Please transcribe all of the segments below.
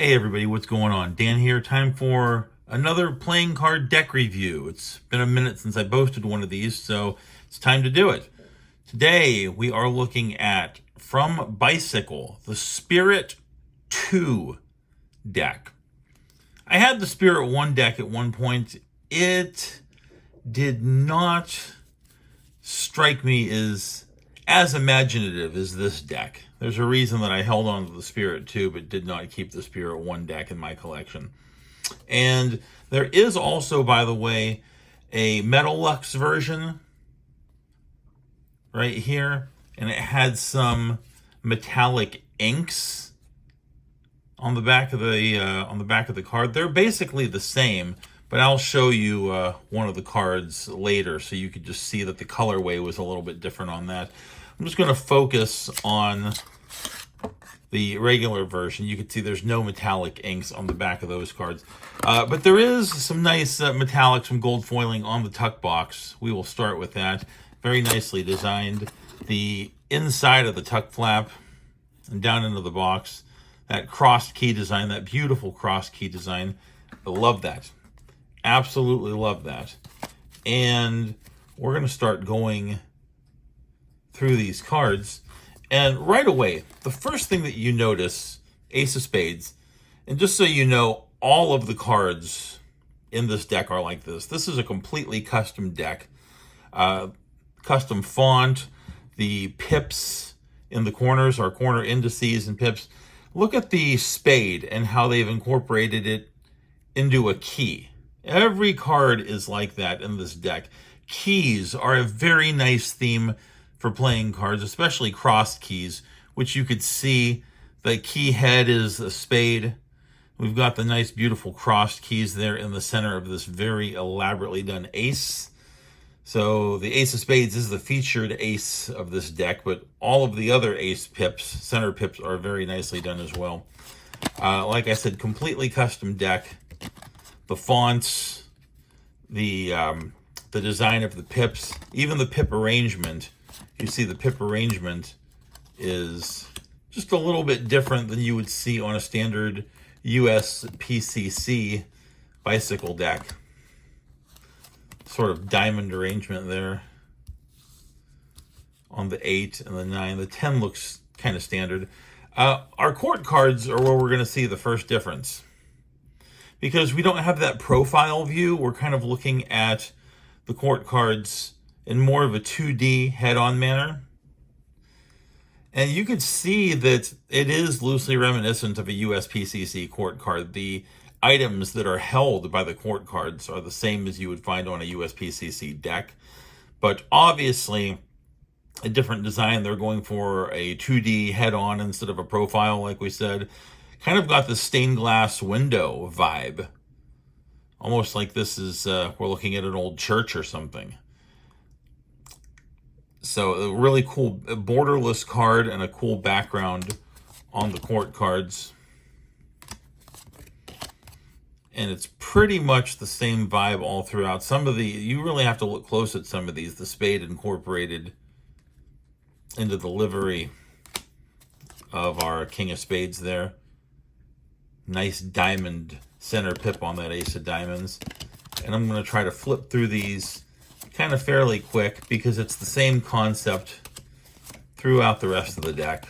Hey everybody, what's going on? Dan here. Time for another playing card deck review. It's been a minute since I posted one of these, so it's time to do it. Today we are looking at, from Bicycle, the Spirit 2 deck. I had the Spirit 1 deck at one point. It did not strike me as imaginative as this deck. There's a reason that I held on to the Spirit 2 but did not keep the Spirit 1 deck in my collection. And there is also, by the way, a Metalux version right here, and it had some metallic inks on the back of the card. They're basically the same, but I'll show you one of the cards later so you could just see that the colorway was a little bit different on that. I'm just going to focus on the regular version. You can see there's no metallic inks on the back of those cards. But there is some nice metallics from gold foiling on the tuck box. We will start with that. Very nicely designed. The inside of the tuck flap and down into the box. That crossed key design, that beautiful crossed key design. I love that. Absolutely love that. And we're going to start going through these cards, and right away the first thing that you notice, Ace of Spades. And just so you know, all of the cards in this deck are like this. This is a completely custom deck, custom font. The pips in the corners are corner indices and pips. Look at the spade and how they've incorporated it into a key. Every card is like that in this deck. Keys are a very nice theme for playing cards, especially crossed keys, which you could see the key head is a spade. We've got the nice, beautiful crossed keys there in the center of this very elaborately done ace. So the Ace of Spades is the featured ace of this deck, but all of the other ace pips, center pips, are very nicely done as well. Like I said, completely custom deck. The fonts, the design of the pips, even the pip arrangement. You see the pip arrangement is just a little bit different than you would see on a standard USPCC bicycle deck. Sort of diamond arrangement there on the 8 and the 9. The 10 looks kind of standard. Our court cards are where we're going to see the first difference. Because we don't have that profile view, we're kind of looking at the court cards in more of a 2D head-on manner. And you can see that it is loosely reminiscent of a USPCC court card. The items that are held by the court cards are the same as you would find on a USPCC deck. But obviously, a different design. They're going for a 2D head-on instead of a profile, like we said. Kind of got the stained glass window vibe. Almost like this is, we're looking at an old church or something. So a really cool borderless card and a cool background on the court cards. And it's pretty much the same vibe all throughout. Some of the, you really have to look close at some of these. The spade incorporated into the livery of our King of Spades there. Nice diamond center pip on that Ace of Diamonds. And I'm going to try to flip through these kind of fairly quick because it's the same concept throughout the rest of the deck.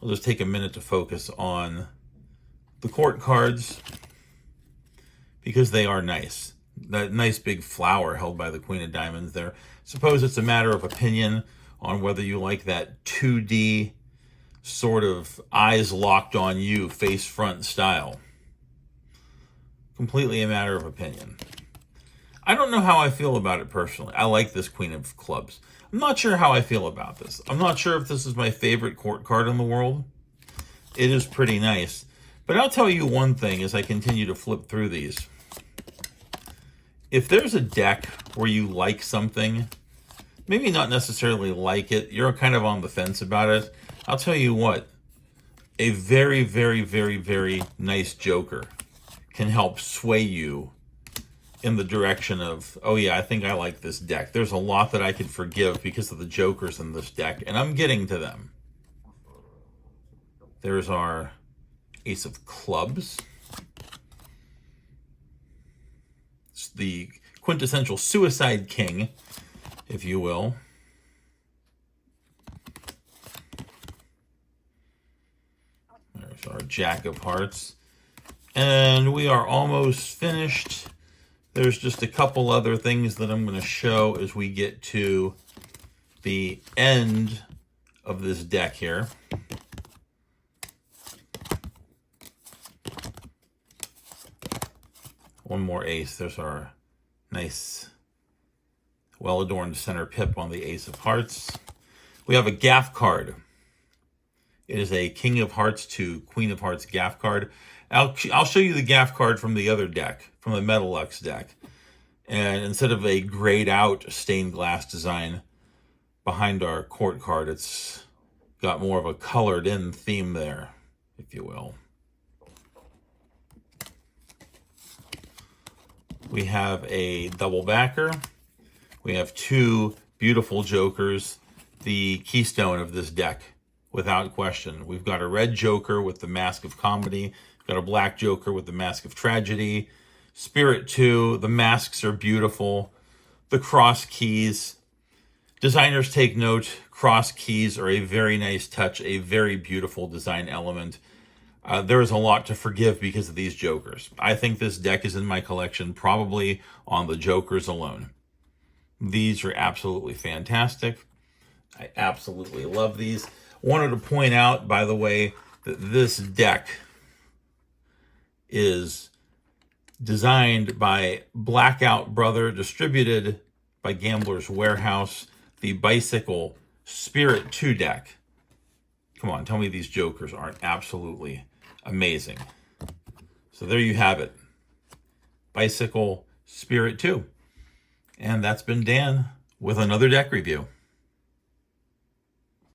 I'll just take a minute to focus on the court cards because they are nice. That nice big flower held by the Queen of Diamonds there. Suppose it's a matter of opinion on whether you like that 2D sort of eyes locked on you, face front style. Completely a matter of opinion. I don't know how I feel about it personally. I like this Queen of Clubs. I'm not sure how I feel about this. I'm not sure if this is my favorite court card in the world. It is pretty nice. But I'll tell you one thing as I continue to flip through these. If there's a deck where you like something, maybe not necessarily like it, you're kind of on the fence about it, I'll tell you what, a very, very, very, very nice joker can help sway you in the direction of, oh yeah, I think I like this deck. There's a lot that I could forgive because of the jokers in this deck, and I'm getting to them. There's our Ace of clubs. It's the quintessential suicide king, if you will. There's our Jack of hearts. And we are almost finished. There's just a couple other things that I'm going to show as we get to the end of this deck here. One more ace. There's our nice, well-adorned center pip on the Ace of Hearts. We have a gaff card. It is a King of Hearts to Queen of Hearts gaff card. I'll show you the gaff card from the other deck, from the Metalux deck. And instead of a grayed out stained glass design behind our court card, it's got more of a colored in theme there, if you will. We have a double backer. We have two beautiful jokers, the keystone of this deck, without question. We've got a red joker with the Mask of Comedy. We've got a black joker with the Mask of Tragedy. Spirit 2, the masks are beautiful. The cross keys. Designers take note, cross keys are a very nice touch, a very beautiful design element. There is a lot to forgive because of these jokers. I think this deck is in my collection probably on the jokers alone. These are absolutely fantastic. I absolutely love these. Wanted to point out, by the way, that this deck is designed by Blackout Brother, distributed by Gambler's Warehouse, the Bicycle Spirit 2 deck. Come on, tell me these jokers aren't absolutely amazing. So there you have it. Bicycle Spirit 2. And that's been Dan with another deck review.